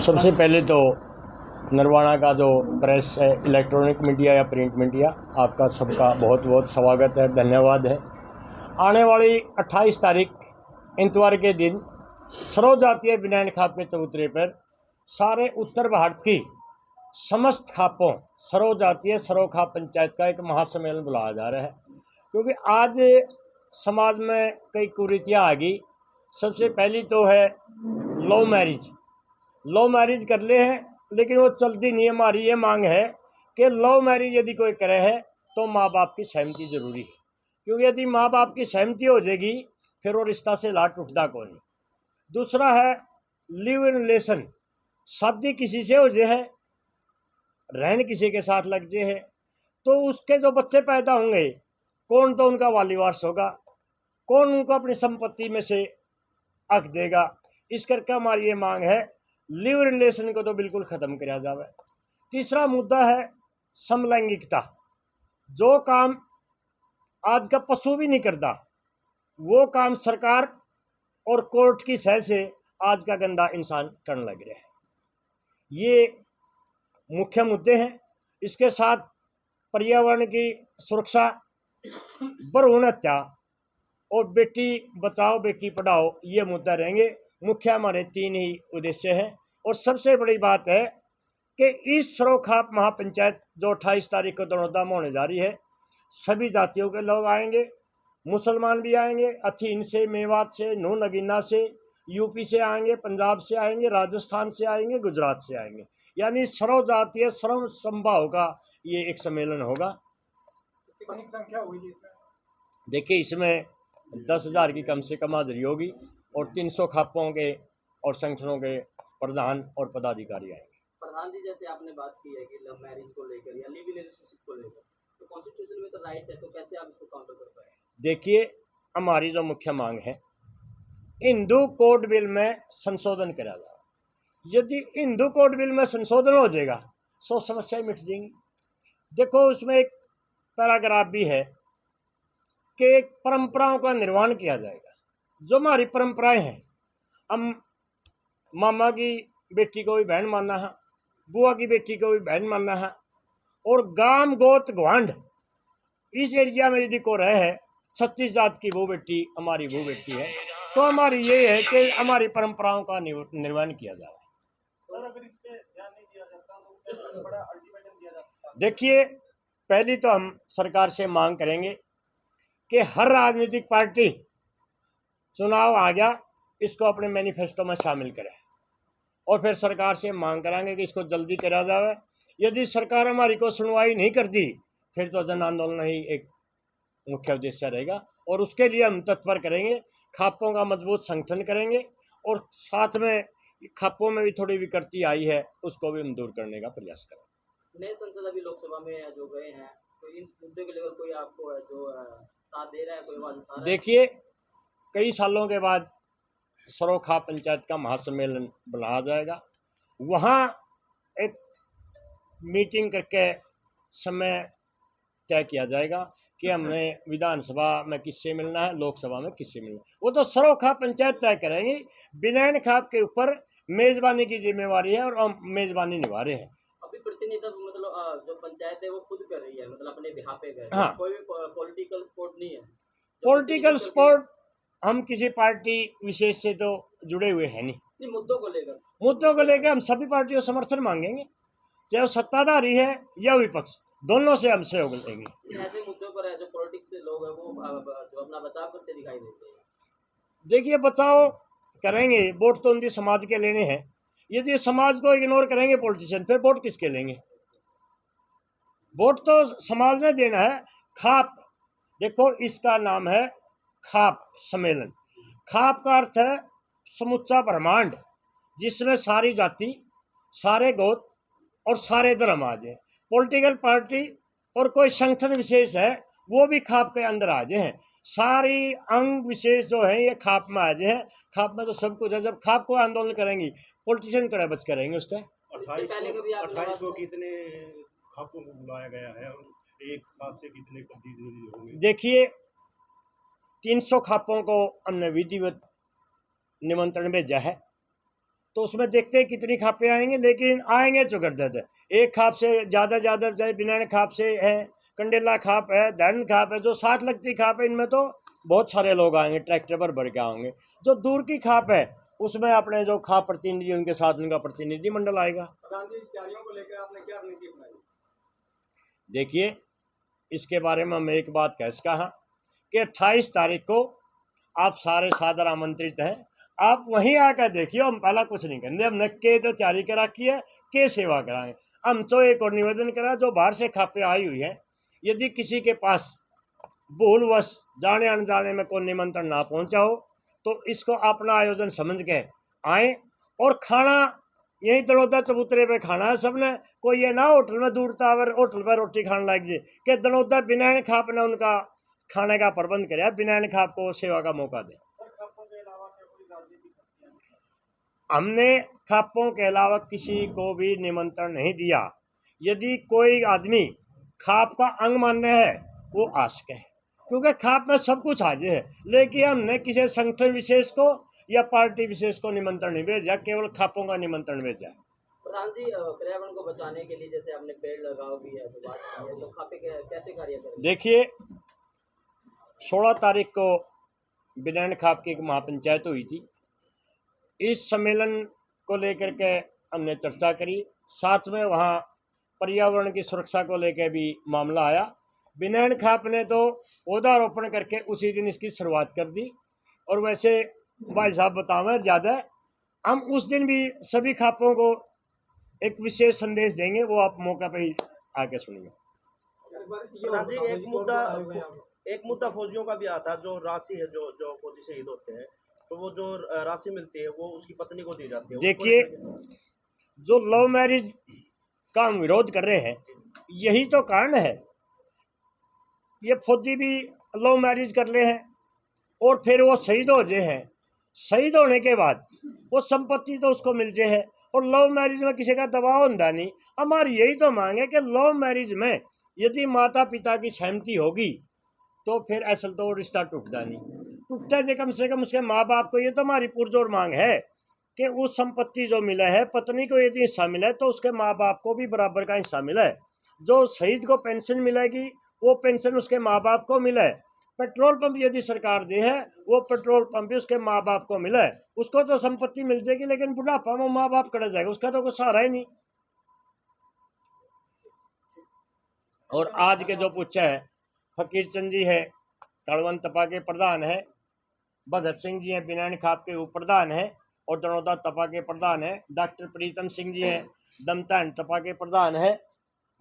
सबसे पहले तो नरवाना का जो प्रेस है, इलेक्ट्रॉनिक मीडिया या प्रिंट मीडिया, आपका सबका बहुत बहुत स्वागत है, धन्यवाद है। आने वाली 28 तारीख इतवार के दिन सर्व जातीय बिनैन खाप के चबूतरे पर सारे उत्तर भारत की समस्त खापों सर्व जातीय सर्व खाप पंचायत का एक महासम्मेलन बुलाया जा रहा है, क्योंकि आज समाज में कई कुरीतियाँ आ गई। सबसे पहली तो है लव मैरिज कर ले हैं, लेकिन वो चलती नहीं है। हमारी ये मांग है कि लव मैरिज यदि कोई करे है तो माँ बाप की सहमति जरूरी है, क्योंकि यदि माँ बाप की सहमति हो जाएगी फिर वो रिश्ता से लाट उठता कौन नहीं। दूसरा है लिव इन रिलेशन, शादी किसी से हो जाए है, रहन किसी के साथ लग जाए है, तो उसके जो बच्चे पैदा होंगे कौन तो उनका वाली वारस होगा, कौन उनको अपनी संपत्ति में से हक देगा। इस करके हमारी ये मांग है लिव रिलेशन को तो बिल्कुल खत्म किया जाए। तीसरा मुद्दा है समलैंगिकता। जो काम आज का पशु भी नहीं करता वो काम सरकार और कोर्ट की सह से आज का गंदा इंसान करने लग रहा है। ये मुख्य मुद्दे हैं। इसके साथ पर्यावरण की सुरक्षा, भ्रूण हत्या और बेटी बचाओ बेटी पढ़ाओ, ये मुद्दा रहेंगे। मुख्य हमारे तीन ही उद्देश्य हैं। और सबसे बड़ी बात है कि इस सर्व खाप महापंचायत जो 28 तारीख को दनौदा में होने जा रही है, सभी जातियों के लोग आएंगे, मुसलमान भी आएंगे, अथीन से, मेवात से, नू नगीना से, यूपी से आएंगे, पंजाब से आएंगे, राजस्थान से आएंगे, गुजरात से आएंगे। यानी सर्व जातीय सर्व संभाव का ये एक सम्मेलन होगा। कितनी संख्या होगी? देखिए, इसमें 10,000 की कम से कम हाजिरी होगी और 300 खापों के और संगठनों के प्रधान और पदाधिकारी आएंगे। प्रधान जी, जैसे आपने बात की है कि लव मैरिज को लेकर या लिव इन रिलेशनशिप को लेकर, तो कॉन्स्टिट्यूशन में तो राइट है, तो कैसे आप इसको काउंटर कर पाए? देखिए, हमारी जो मुख्य मांग है हिंदू कोड बिल में संशोधन करा जाए। यदि हिंदू कोड बिल में संशोधन हो जाएगा तो समस्याएं मिट जाएंगी। देखो, उसमें एक पैराग्राफ भी है कि परंपराओं का निर्वहन किया जाएगा। जो हमारी परंपराएं हैं, हम मामा की बेटी को भी बहन मानना है, बुआ की बेटी को भी बहन मानना है, और गाम गोत गवांड इस एरिया में यदि को रहे है 36 जात की वो बेटी हमारी वो बेटी है, तो हमारी ये है कि हमारी परंपराओं का निर्वहन किया जाए। सर, अगर इस पे ध्यान नहीं दिया जाता तो बड़ा अल्टीमेटम दिया जा सकता है। देखिए, पहली तो हम सरकार से मांग करेंगे कि हर राजनीतिक पार्टी चुनाव आ गया इसको अपने मैनिफेस्टो में शामिल करे, और फिर सरकार से मांग कराएंगे कि इसको जल्दी करा जाए। यदि सरकार हमारी को सुनवाई नहीं करती फिर तो जन आंदोलन ही एक मुख्य उद्देश्य रहेगा, और उसके लिए हम तत्पर करेंगे। खापों का मजबूत संगठन करेंगे और साथ में खापों में भी थोड़ी विकृति आई है उसको भी हम दूर करने का प्रयास करेंगे। नए संसद अभी लोकसभा में जो गए हैं, तो इन मुद्दों के लेकर कोई आपको जो साथ दे रहा है, कोई आवाज उठा रहा है? देखिए, कई सालों के बाद सर्व खाप पंचायत का महासम्मेलन बुलाया जाएगा। वहाँ एक मीटिंग करके समय तय किया जाएगा कि हमने विधानसभा में किससे मिलना है, लोकसभा में किससे मिलना है। वो तो सर्व खाप पंचायत तय करेंगे। बिनैन खाप के ऊपर मेजबानी की जिम्मेवारी है और हम मेजबानी निभा रहे हैं। अभी प्रतिनिधित्व मतलब जो पंचायत है वो खुद कर रही है, मतलब अपने बिहाफ पे कर रही है। हाँ, कोई भी पॉलिटिकल सपोर्ट नहीं है। पॉलिटिकल सपोर्ट हम किसी पार्टी विशेष से तो जुड़े हुए हैं नहीं। मुद्दों को लेकर हम सभी पार्टियों समर्थन मांगेंगे, चाहे वो सत्ताधारी है या विपक्ष, दोनों से हम सहयोग लेंगे। ऐसे मुद्दों पर है जो पॉलिटिक्स से लोग हैं वो जो अपना बचाव करते दिखाई देते हैं। देखिए, बचाव करेंगे, वोट तो उनकी समाज के लेने हैं। यदि समाज को इग्नोर करेंगे पॉलिटिशियन, फिर वोट किसके लेंगे? वोट तो समाज ने देना है। खाप, देखो इसका नाम है खाप सम्मेलन। खाप का अर्थ है समुच्चा ब्रह्मांड, जिसमें सारी जाति, सारे गोत्र और सारे धर्म आ जाए। पॉलिटिकल पार्टी और कोई संगठन विशेष है वो भी खाप के अंदर आ जाए। सारी अंग विशेष जो है ये खाप में आ जाए। खाप में तो सब कुछ है। जब खाप को आंदोलन करेंगी पॉलिटिशियन कड़े बच करेंगे उससे। 28 को कितने खापों को बुलाया गया है और एक खाप से कितने प्रतिनिधि होंगे? देखिए, 300 खापों को हमने विधिवत निमंत्रण भेजा है तो उसमें देखते हैं कितनी खापें आएंगे, लेकिन आएंगे चुगरदद। एक खाप से ज़्यादा चाहे बिनान खाप से है, कंडेला खाप है, धन खाप है, जो साथ लगती खाप है, इनमें तो बहुत सारे लोग आएंगे, ट्रैक्टर पर भर के आएंगे। जो दूर की खाप है उसमें अपने जो खाप प्रतिनिधि उनके साथ उनका प्रतिनिधि मंडल आएगा। प्रधान जी, तैयारियों को लेकर आपने क्या रणनीति अपनाई? देखिए, इसके बारे में मैं एक बात कह सका कि 28 तारीख को आप सारे सादर आमंत्रित हैं। आप वहीं आकर देखिए, हम पहला कुछ नहीं करेंगे, हमने के तो तैयारी करा की है, के सेवा कराएंगे। हम तो एक और निवेदन करा, जो बाहर से खापे आई हुई है, यदि किसी के पास भूलवश जाने अनजाने में कोई निमंत्रण ना पहुंचा हो तो इसको अपना आयोजन समझ के आए। और खाना यही दनौदा चबूतरे पे खाना है सबने, कोई ये ना होटल में दूर टावर होटल पर रोटी खाने लग जाए कि दनौदा बिना खाप ने उनका खाने का प्रबंध करे, बिना खाप को सेवा का मौका दे। हमने खापों के अलावा किसी को भी निमंत्रण नहीं दिया। यदि कोई आदमी खाप का अंग मान्य है वो आ सके, क्योंकि खाप में सब कुछ हाजिर है, लेकिन हमने किसी संगठन विशेष को या पार्टी विशेष को निमंत्रण नहीं भेजा, केवल खापों का निमंत्रण भेजा। प्रधान जी, पर्यावरण को बचाने के लिए जैसे आपने पेड़ लगाओ भी है, जो बात की है, तो खापे कैसे कार्य करें? देखिए, 16 तारीख को बिनैन खाप की एक महापंचायत हुई थी। इस सम्मेलन को लेकर के हमने चर्चा करी, साथ में वहाँ पर्यावरण की सुरक्षा को लेकर भी मामला आया। बिनैन खाप ने तो पौधारोपण करके उसी दिन इसकी शुरुआत कर दी। और वैसे भाई साहब बतावें ज़्यादा, हम उस दिन भी सभी खापों को एक विशेष संदेश देंगे, वो आप मौका पे ही आके सुनिए। प्रधान जी, एक मुद्दा फौजियों का भी आता है, जो राशि है, जो फौजी शहीद होते हैं, तो वो जो राशि मिलती है वो उसकी पत्नी को दी जाती है। देखिए, जो लव मैरिज का हम विरोध कर रहे हैं, यही तो कारण है। ये फौजी भी लव मैरिज कर ले हैं और फिर वो शहीद हो जाए हैं, शहीद होने के बाद वो संपत्ति तो उसको मिल जाए है, और लव मैरिज में किसी का दबाव होता नहीं। हमारी यही तो मांग है कि लव मैरिज में यदि माता पिता की सहमति होगी तो फिर असल तो रिश्ता टूटता नहीं, टूटता है कम से कम उसके माँ बाप को। ये तो हमारी पुरजोर मांग है कि उस संपत्ति जो मिला है, पत्नी को यदि हिस्सा मिला है तो उसके माँ बाप को भी बराबर का हिस्सा मिला है। जो शहीद को पेंशन मिलेगी वो पेंशन उसके माँ बाप को मिला है। पेट्रोल पंप यदि सरकार दे है, वो पेट्रोल पंप भी उसके माँ बाप को मिला है। उसको तो संपत्ति मिल जाएगी, लेकिन बुढ़ापा में माँ बाप कट जाएगा, उसका तो कोई सहारा ही नहीं। और आज के जो पूछा है, फकीर चंद जी है, तड़वन तपा के प्रधान है, भगत सिंह जी हैं बिनैन खाप के उप प्रधान है और दनौदा तपा के प्रधान है, डॉक्टर प्रीतम सिंह जी हैं दमतान तपा के प्रधान है,